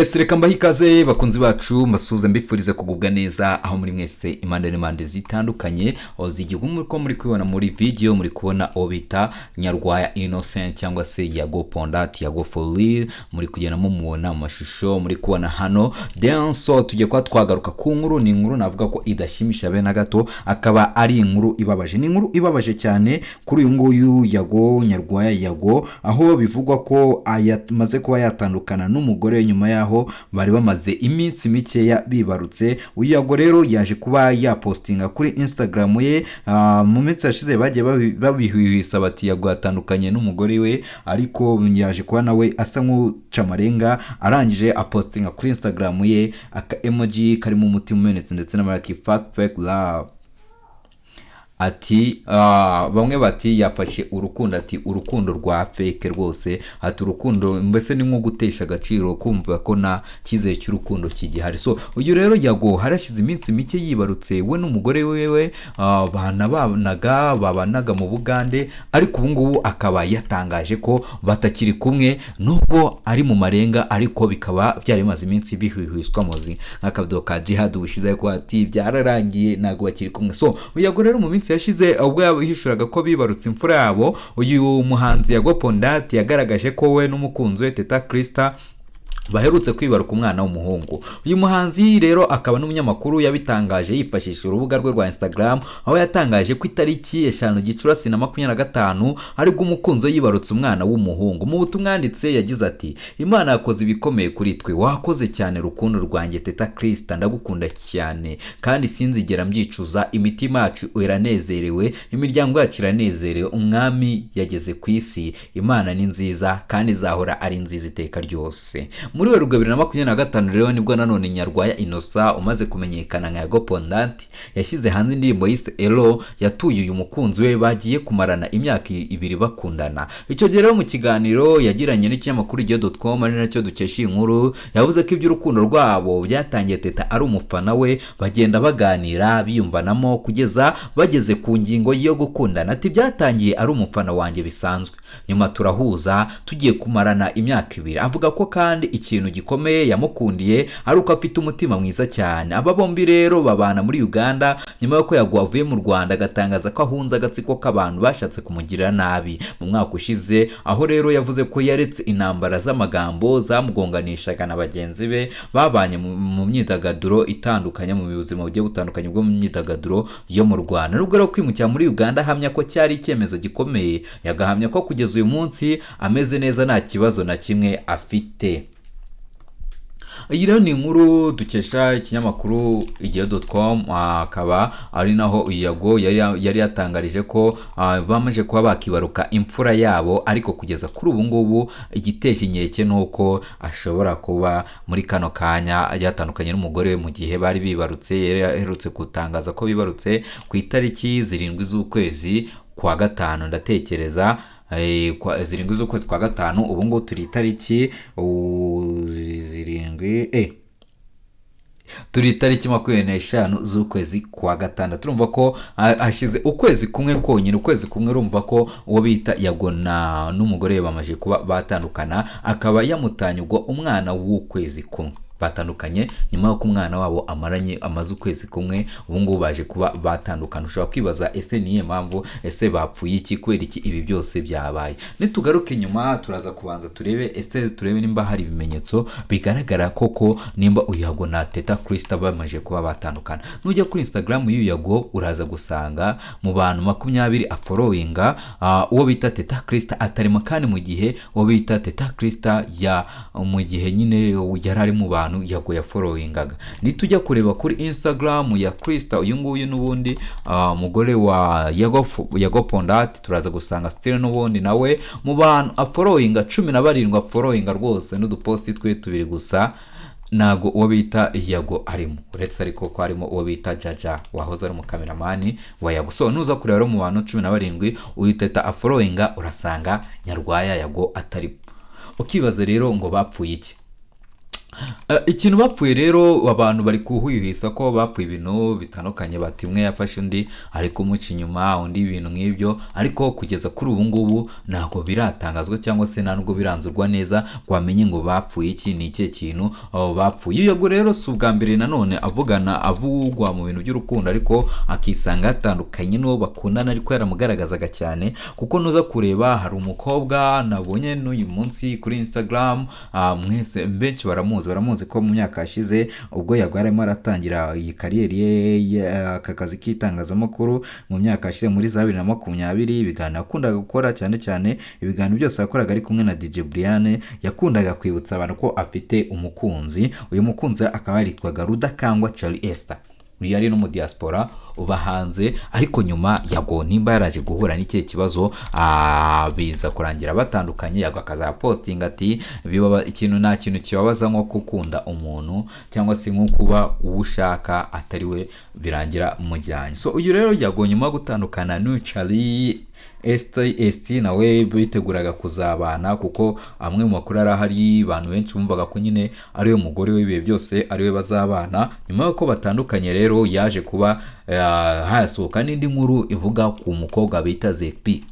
Yes, reka mbahe ikaze bakunzi bacu mbasuhuza mbifurize kugubwa neza aho muri mwese impande n'impande zitandukanye zigiye ko muri kubona muri video muri kubona obita Nyarwaya Innocent cyangwa se Yago Pondati Yago for real muri kugenda mumubona mu mashusho muri kubona hano then so tujye kwa twagaruka ku nkuru ni inkuru navuga ko idashimisha be na gato akaba ari inkuru ibabaje ni inkuru ibabaje cyane kuri uyu nguyu Yago Nyarwaya Yago aho bivugwa ko ayamaze kuba yatandukana n'umugore nyuma yaho bari bamaze iminsi mikeya bibarutse. Uyu Yago rero yaje kuba yapostinga kuri Instagram ye mu minsi yashize bagiye babihwihisa bati Yago atandukanye n'umugore we, ariko yaje kuba nawe asa nk'ucamarenga arangije apostinga kuri Instagram ye aka emoji karimo umutima umenetse ndetse n'amaraki fake love. Ati bamwe bati yafashe urukundo, ati urukundo rwa fake rwose, ati urukundo mbese ni nko gutesha agaciro kumva ko na cyizere cy'urukundo kigihari. So uyu rero Yago harashize iminsi mike yibarutse we n'umugore wewe babanaga mu Bugande, ariko ubu ngubu akaba yatangaje ko batakiri kumwe nubwo ari mu marenga, ariko bikaba byari maze iminsi bihwihwiswa mozi nk'akavudo ka jihad bushize ko ati byararangiye nago bakiri kumwe. So uyu Yago rero mu minsi yashize ubwo yahishuraga ko bibarutse imfura yabo, uyu muhanzi Yago Pondati yagaragaje ko we n'umukunzi we Teta Krista baherutse kwibaruka umwana w'umuhungu. Uyu muhanzi rero akaba n'umunyamakuru yabitangaje yifashishije urubuga rwe rwa Instagram, aho yatangaje ko itariki 5 Gicurasi na 2025 aribwo umukunzi yibarutse umwana w'umuhungu. Mu butumwa yanditse yagize ati Imana yakoze ibikomeye kuri twe, wakoze cyane rukundo rwanjye Teta Krista, ndagukunda cyane kandi sinzigera mbyicuza, imitima yacu iranezerewe, imiryango yacu iranezerewe, umwami yageze ku isi, Imana ni nziza kandi izahora ari nziza iteka ryose. Muri Werurwe 2025 rero nibwo nanone Nyarwaya Innocent umaze kumenyekana nka Yago Pondati yashyize hanze indirimbo yise Elo yatuye uyu mukunzi we bagiye kumarana imyaka 2 bakundana. Icyo gihe rero mu kiganiro yagiranye n'ikinyamakuru igihe.com ari nacyo dukesha inkuru, yavuze ko iby'urukundo rwabo byatangiye Teta ari umufana we, bagenda baganira biyumvanamo kugeza bageze ku ngingo yo gukundana. Ati byatangiye ari umufana wanjye bisanzwe, nyuma turahuza tugiye kumarana imyaka 2. Avuga ko kandi ikintu gikomeye yamukundiye ari uko afite umutima mwiza cyane. Aba bombi rero babana muri Uganda nyuma yuko Yago avuye mu Rwanda agatangaza ko ahunze agatsiko k'abantu bashatse kumugirira nabi mu mwaka ushize, aho rero yavuze ko yaretse intambara z'amagambo zamugonganishaga na bagenzi be babanye mu myidagaduro itandukanye mu buzima bugiye butandukanye bwo mu myidagaduro yo mu Rwanda. Nubwo rero kwimukira muri Uganda ahamya ko cyari icyemezo gikomeye, yagahamya ko kugeza uyu munsi ameze neza nta kibazo na kimwe afite. Iyi rero ni inkuru dukesha ikinyamakuru igihe.com, akaba ari naho Yago yari yatangarije ko bamaje kuba bakibaruka imfura yabo, ariko kugeza kuri ubu ngubu igiteje inkeke nuko ashobora kuba muri kano kanya yatandukanye n'umugore we mu gihe bari bibarutse. Yaherutse gutangaza ko bibarutse ku itariki 7 z'ukwezi kwa gatanu, ndatekereza 7 z'ukwezi kwa gatanu. ubu ngo turi itariki 25 z'ukwezi kwa gatandatu. Turumva ko hashize ukwezi kumwe konyine, ukwezi kumwe urumva ko uwo bita Yago n'umugore bamaje kuba batandukana, akaba yamutanye ubwo umwana w'ukwezi kumwe batandukanye nyuma yo umwana wabo amaze ukwezi kumwe. Ubu ngubu baje kuba batandukana. Ushobora kwibaza ese niye mpamvu, ese bapfuye iki, kwera iki ibi byose byabaye? Nitugaruke nyuma turaza kubanza turebe nimba hari ibimenyetso bigaragara koko nimba uyu Yago na Teta Krista bamaje kuba batandukana. Nujya kuri Instagram y'uyu Yago uraza gusanga mu bantu 20 afollowinga uwo bita Teta Krista atarimo, kandi mu gihe uwo bita Teta Krista mu gihe nyine yarari mu bantu Yago ya followingaga. Nitujya kureba kuri Instagram ya Krista uyu nguyu n'ubundi mugore wa Yago Pondati, turaza gusanga still n'ubundi nawe mu bantu afollowinga 17 afollowinga rwose n'uduposti twe 2 gusa. Nago uwo bita Yago arimo, uretse ariko ko harimo uwo bita Jaja wahoze ari mu cameraman wa Yago. So nuza kureba mu bantu 17 uyu Teta afollowinga urasanga Nyarwaya Yago atari. Ukibaza rero ngo bapfuye iki? ikintu bapfuye rero abantu bari kuhwihwisa ko bapfuye ibintu bitandukanye, bati umwe yafashe undi ari kumuca inyuma, undi ibintu nk'ibyo, ariko kugeza kuri ubu ngubu ntabwo biratangazwa cyangwa se nta nubwo biranzurwa neza ngo bamenye ngo bapfuye iki, ni ikihe kintu bapfuye. Yago rero si ubwa mbere nanone avugwa mu bintu by'urukundo, ariko akisanga yatandukanye n'uwo bakundana, ariko yaramugaragazaga cyane, kuko nuza kureba hari umukobwa nabonye n'uyu munsi kuri Instagram, mwese benshi baramuzi ko mu myaka yashize ubwo Yago yarimo aratangira iyi kariyeri ye aka kazi k'itangazamakuru mu myaka yashize muri za 2020, ibiganiro yakundaga gukora cyane cyane ibiganiro byose yakoraga ari kumwe na DJ Brian, yakundaga kwibutsa abantu ko afite umukunzi. Uyu mukunzi akaba yaritwaga Rudakangwa Charlie Esther, yari no mu diaspora uba hanze, ariko nyuma Yago nimba yaraje guhura n'iki kibazo biza kurangira batandukanye. Yago akaza posting ati biba ikintu nta kintu kibabaza nko gukunda umuntu cyangwa se nko kuba uwushaka atari we birangira mujyanye. So uyu rero Yago nyuma gutandukana n'u Charlie Esther nawe biteguraga kuzabana, kuko amwe mu makuru arahari, abantu benshi bumvaga ko nyine ari we mugore w'ibihe byose, ari we bazabana. Nyuma y'uko batandukanye rero yaje kuba hasohoka n'indi nkuru ivuga ku mukobwa bita Zekbi.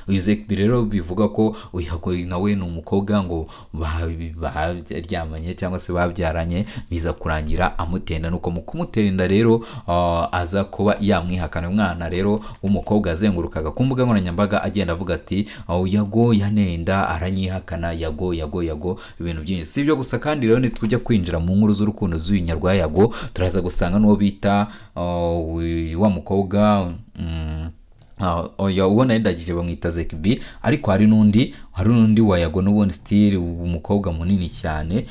Uyu Zekbi rero bivuga ko Yago nawe ni umukobwa ngo baryamanye cyangwa se babyaranye, biza kurangira amutenda, nuko mu kumutenda rero aza kuba yamwihakana. Umwana rero w'umukobwa azengurukaga ku mbuga nkoranyambaga agenda avuga ati Yago yanenda, aranyihakana, Yago ibintu byinshi. Si ibyo gusa kandi rero nitujya kwinjira mu nkuru z'urukundo z'uyu nyarwa Yago, turaza gusanga n'uwo bita wa mukobwa ubona yendagije bamwita Zekbi, ariko hari n'undi wa Yago n'ubundi still umukobwa munini cyane.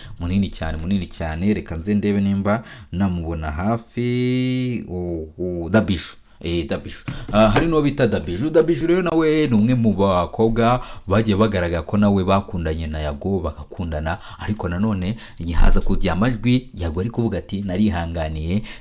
Reka nze ndebe nimba namubona hafi. Dabishu. Hari n'uwo bita Dabishu rero nawe ni umwe mu bakobwa bagiye bagaragara ko nawe bakundanye na Yago bagakundana, ariko nanone haza kujya amajwi Yago ari kuvuga ati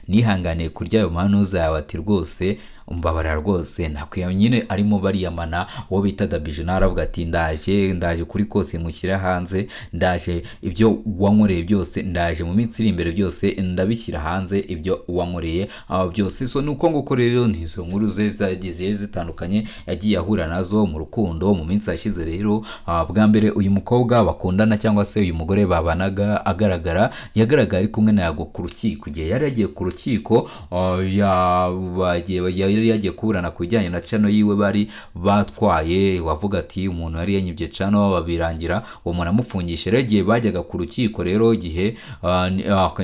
nihanganiye kurya ayo manuza yawe, ati rwose umbabarira rwose nakwiye nyine. arimo bariyamana uwo bita Dabishu naravuga ati ndaje kuri kose mushyira hanze, ndaje ibyo wankoreye byose, ndaje mu minsi iri imbere byose ndabishyira hanze ibyo wankoreye byose. So nuko nguko rero nizo nkuru ze zagiye zitandukanye yagiye ahura nazo mu rukundo mu minsi yashize. Rero bwa mbere uyu mukobwa bakundana cyangwa se uyu mugore babanaga yagaragara ari kumwe na Yago ku rukiko, igihe yari yagiye ku rukiko yari yagiye kuburana ku bijyanye na channel yiwe bari batwaye, wavuga ati umuntu yari yanyibye channel babirangira uwo muntu amufungisha. Rero igihe bajyaga ku rukiko rero igihe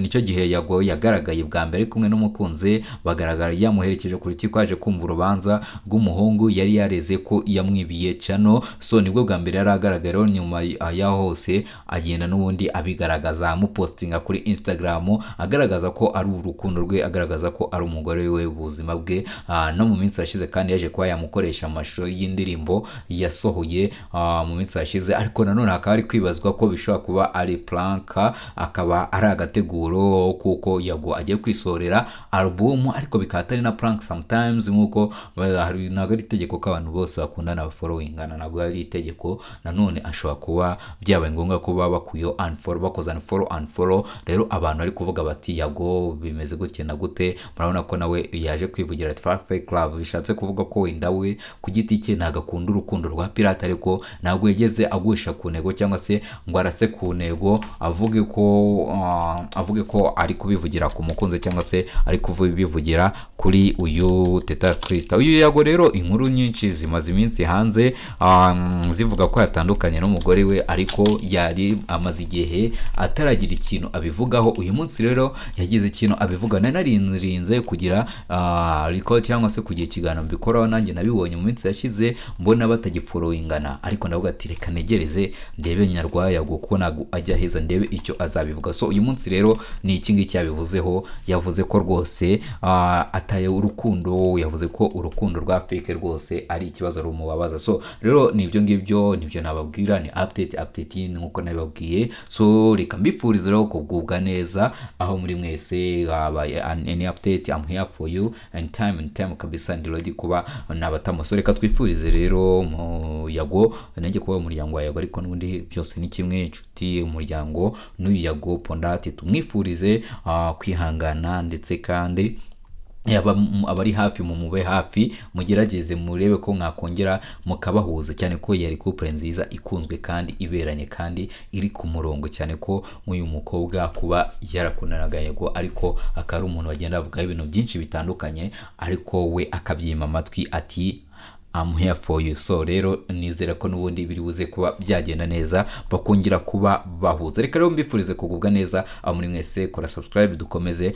nicyo gihe Yago yagaragaye bwa mbere kumwe n'umukunzi, bagaragara yamuherekeje ku rukiko aje kumva urubanza rw'umuhungu yari yareze ko yamwibiye channel. So nibwo bwa mbere yari agaragara. Nyuma ya hose agenda n'ubundi abigaragaza, amupostinga kuri Instagram agaragaza ko ari urukundo rwe, agaragaza ko ari umugore we ubuzima bwe. No mu minsi yashize kandi yaje kuba yamukoresha amashusho y'indirimbo yasohoye mu minsi yashize, ariko nanone akaba ari kwibazwa ko bishobora kuba ari prank, akaba ari agateguro kuko Yago agiye kwisorera album, ariko bikaba atari na prank sometimes, nkuko ntabwo ari itegeko ko abantu bose bakundana bafollowingana, ntabwo ari itegeko. Nanone ashobora kuba byabaye ngombwa ko baba bakuyo unfollow, bakoza unfollow. Rero abantu ari kuvuga bati Yago bimeze gutya na gute, murabona ko nawe yaje kwivugira fake love, bishatse kuvuga ko wenda we ku giti cye nagakunda urukundo rwa pirate, ariko ntabwo yageze agwisha ku ntego cyangwa se ngo arase ku ntego avuge ko ari kubivugira ku mukunzi cyangwa se ari kubivugira kuri uyu Teta Krista. Uyu Yago rero inkuru nyinshi zimaze iminsi hanze zivuga ko yatandukanye n'umugore we, ariko yari amaze igihe ataragira ikintu abivugaho. Uyu munsi rero yagize ikintu abivuga. Nanarinze kugira recall cyangwa se kugira ikiganiro mbikoraho, nanjye nabibonye mu minsi yashize mbona batagifollowingana, ariko ndavuga ati reka negereze ndebe nyarwa Yago ko nago ajya heza ndebe icyo azabivuga. So uyu munsi rero ni iki ngiki yabivuzeho, yavuze ko rwose ataye urukundo, yavuze ko urukundo rwa fake rwose ari ikibazo rumubabaza. So rero nibyo ngibyo nibyo nababwira, ni update nkuko nabibabwiye. So reka mbifurize rero kugubwa neza aho muri mwese, any update I'm here for you and time kabisa, ndi ready kuba nabatamo. So reka twifurize rero mu Yago, nanjye kuba umuryango wa Yago, ariko n'ubundi byose ni kimwe, inshuti umuryango n'uyu Yago Pondati, tumwifurize kwihangana, ndetse kandi abari hafi mu mube hafi, mugerageze murebe ko mwakongera mukabahuza, cyane ko yari couple nziza ikunzwe kandi iberanye kandi iri ku murongo, cyane ko nk'uyu mukobwa kuba yarakunanaga Yago ariko akari umuntu bagenda avuga ibintu byinshi bitandukanye, ariko we akabyima amatwi ati I'm here for you. So rero nizera ko n'ubundi biri buze kuba byagenda neza, bakongera kuba bahuza. Reka rero mbifurize kugubwa neza aho muri mwese, kora subscribe dukomeze.